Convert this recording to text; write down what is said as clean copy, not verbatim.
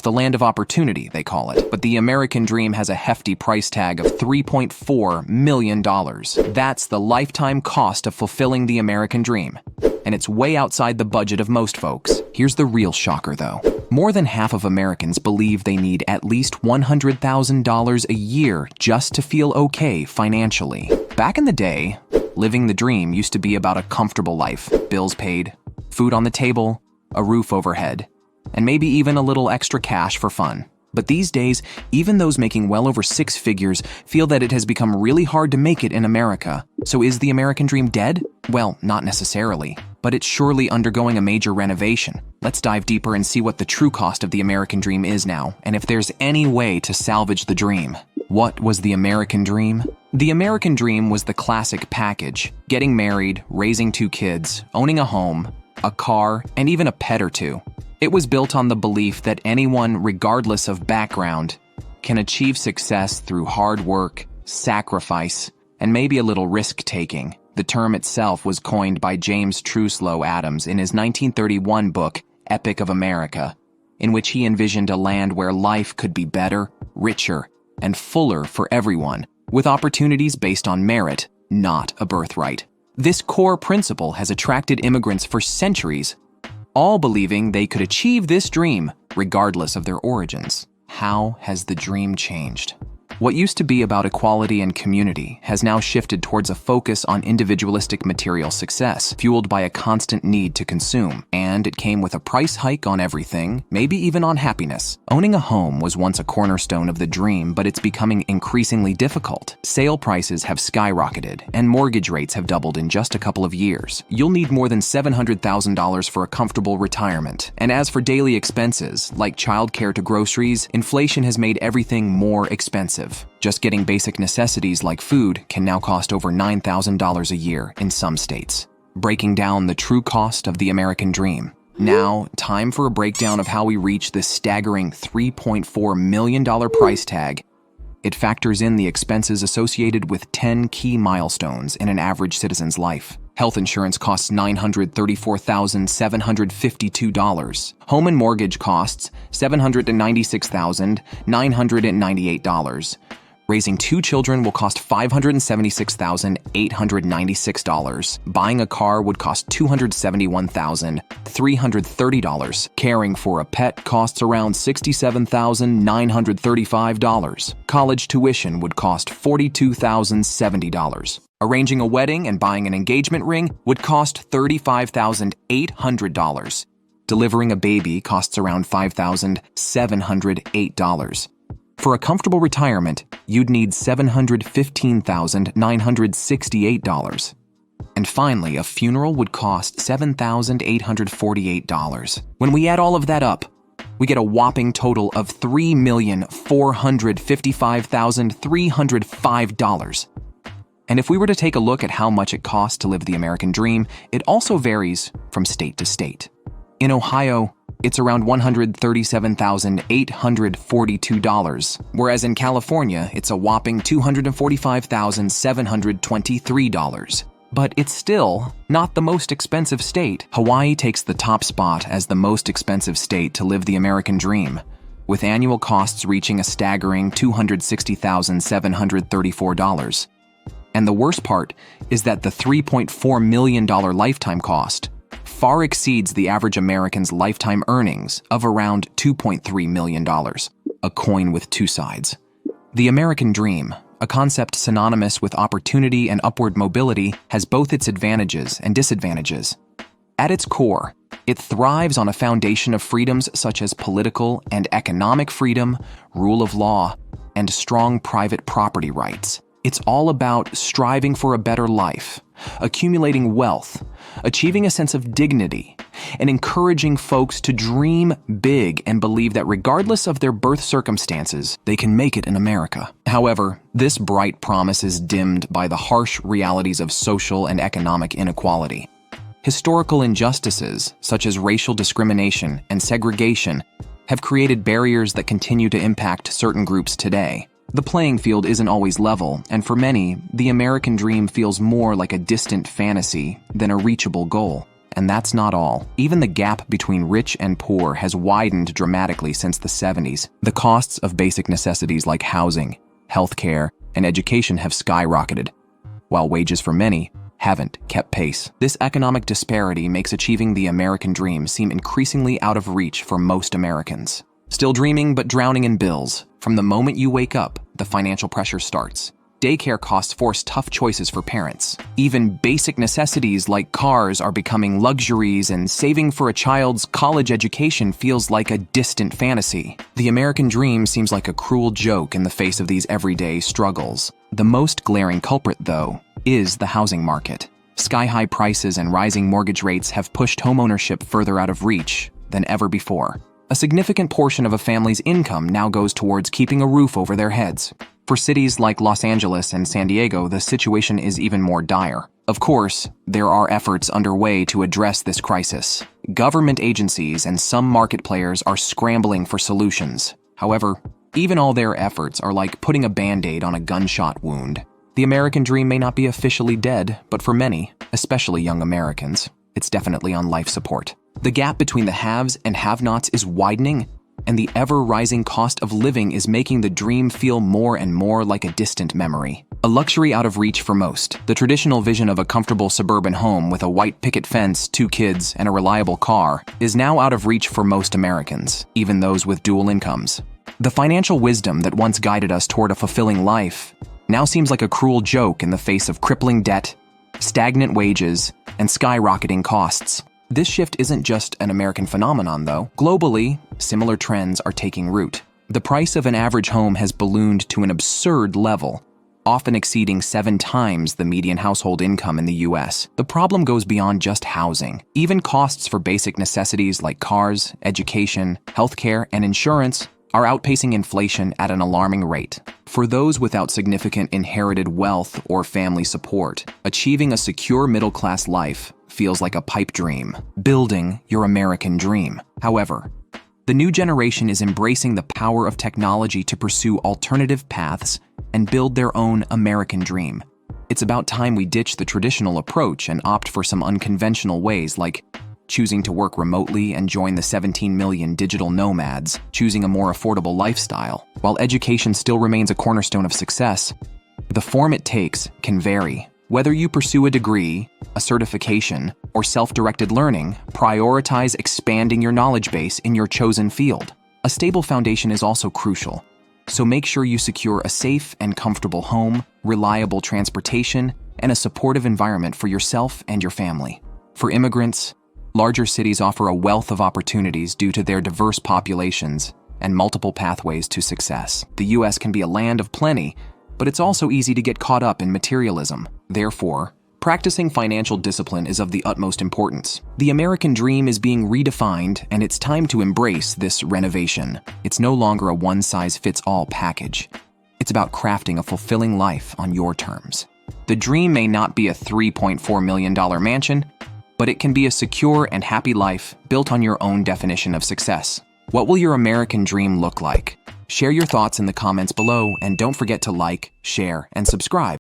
the land of opportunity, they call it. But the American dream has a hefty price tag of $3.4 million. That's the lifetime cost of fulfilling the American dream. And it's way outside the budget of most folks. Here's the real shocker, though. More than half of Americans believe they need at least $100,000 a year just to feel okay financially. Back in the day, living the dream used to be about a comfortable life, bills paid, food on the table, a roof overhead, and maybe even a little extra cash for fun. But these days, even those making well over six figures feel that it has become really hard to make it in America. So is the American dream dead? Well, not necessarily, but it's surely undergoing a major renovation. Let's dive deeper and see what the true cost of the American dream is now, and if there's any way to salvage the dream. What was the American dream? The American dream was the classic package: getting married, raising 2 kids, owning a home, a car, and even a pet or two. It was built on the belief that anyone, regardless of background, can achieve success through hard work, sacrifice, and maybe a little risk-taking. The term itself was coined by James Truslow Adams in his 1931 book, Epic of America, in which he envisioned a land where life could be better, richer, and fuller for everyone, with opportunities based on merit, not a birthright. This core principle has attracted immigrants for centuries, all believing they could achieve this dream regardless of their origins. How has the dream changed? What used to be about equality and community has now shifted towards a focus on individualistic material success, fueled by a constant need to consume. And it came with a price hike on everything, maybe even on happiness. Owning a home was once a cornerstone of the dream, but it's becoming increasingly difficult. Sale prices have skyrocketed, and mortgage rates have doubled in just a couple of years. You'll need more than $700,000 for a comfortable retirement. And as for daily expenses, like childcare to groceries, inflation has made everything more expensive. Just getting basic necessities like food can now cost over $9,000 a year in some states. Breaking down the true cost of the American dream. Now, time for a breakdown of how we reach this staggering $3.4 million price tag. It factors in the expenses associated with 10 key milestones in an average citizen's life. Health insurance costs $934,752. Home and mortgage costs $796,998. Raising 2 children will cost $576,896. Buying a car would cost $271,330. Caring for a pet costs around $67,935. College tuition would cost $42,070. Arranging a wedding and buying an engagement ring would cost $35,800. Delivering a baby costs around $5,708. For a comfortable retirement, you'd need $715,968. And finally, a funeral would cost $7,848. When we add all of that up, we get a whopping total of $3,455,305. And if we were to take a look at how much it costs to live the American dream, it also varies from state to state. In Ohio, it's around $137,842, whereas in California, it's a whopping $245,723. But it's still not the most expensive state. Hawaii takes the top spot as the most expensive state to live the American dream, with annual costs reaching a staggering $260,734. And the worst part is that the $3.4 million lifetime cost far exceeds the average American's lifetime earnings of around $2.3 million, a coin with two sides. The American dream, a concept synonymous with opportunity and upward mobility, has both its advantages and disadvantages. At its core, it thrives on a foundation of freedoms such as political and economic freedom, rule of law, and strong private property rights. It's all about striving for a better life, accumulating wealth, achieving a sense of dignity, and encouraging folks to dream big and believe that regardless of their birth circumstances, they can make it in America. However, this bright promise is dimmed by the harsh realities of social and economic inequality. Historical injustices, such as racial discrimination and segregation, have created barriers that continue to impact certain groups today. The playing field isn't always level, and for many, the American dream feels more like a distant fantasy than a reachable goal. And that's not all. Even the gap between rich and poor has widened dramatically since the 70s. The costs of basic necessities like housing, healthcare, and education have skyrocketed, while wages for many haven't kept pace. This economic disparity makes achieving the American dream seem increasingly out of reach for most Americans. Still dreaming but drowning in bills. From the moment you wake up, the financial pressure starts. Daycare costs force tough choices for parents. Even basic necessities like cars are becoming luxuries, and saving for a child's college education feels like a distant fantasy. The American dream seems like a cruel joke in the face of these everyday struggles. The most glaring culprit, though, is the housing market. Sky-high prices and rising mortgage rates have pushed homeownership further out of reach than ever before. A significant portion of a family's income now goes towards keeping a roof over their heads. For cities like Los Angeles and San Diego, the situation is even more dire. Of course, there are efforts underway to address this crisis. Government agencies and some market players are scrambling for solutions. However, even all their efforts are like putting a Band-Aid on a gunshot wound. The American dream may not be officially dead, but for many, especially young Americans, it's definitely on life support. The gap between the haves and have-nots is widening, and the ever-rising cost of living is making the dream feel more and more like a distant memory. A luxury out of reach for most, the traditional vision of a comfortable suburban home with a white picket fence, 2 kids, and a reliable car is now out of reach for most Americans, even those with dual incomes. The financial wisdom that once guided us toward a fulfilling life now seems like a cruel joke in the face of crippling debt, stagnant wages, and skyrocketing costs. This shift isn't just an American phenomenon, though. Globally, similar trends are taking root. The price of an average home has ballooned to an absurd level, often exceeding 7 times the median household income in the US. The problem goes beyond just housing. Even costs for basic necessities like cars, education, healthcare, and insurance are outpacing inflation at an alarming rate. For those without significant inherited wealth or family support, achieving a secure middle-class life feels like a pipe dream, building your American dream. However, the new generation is embracing the power of technology to pursue alternative paths and build their own American dream. It's about time we ditch the traditional approach and opt for some unconventional ways, like choosing to work remotely and join the 17 million digital nomads, choosing a more affordable lifestyle. While education still remains a cornerstone of success, the form it takes can vary. Whether you pursue a degree, a certification, or self-directed learning, prioritize expanding your knowledge base in your chosen field. A stable foundation is also crucial, so make sure you secure a safe and comfortable home, reliable transportation, and a supportive environment for yourself and your family. For immigrants, larger cities offer a wealth of opportunities due to their diverse populations and multiple pathways to success. The US can be a land of plenty, but it's also easy to get caught up in materialism. Therefore, practicing financial discipline is of the utmost importance. The American dream is being redefined, and it's time to embrace this renovation. It's no longer a one-size-fits-all package. It's about crafting a fulfilling life on your terms. The dream may not be a $3.4 million mansion, but it can be a secure and happy life built on your own definition of success. What will your American dream look like? Share your thoughts in the comments below, and don't forget to like, share, and subscribe.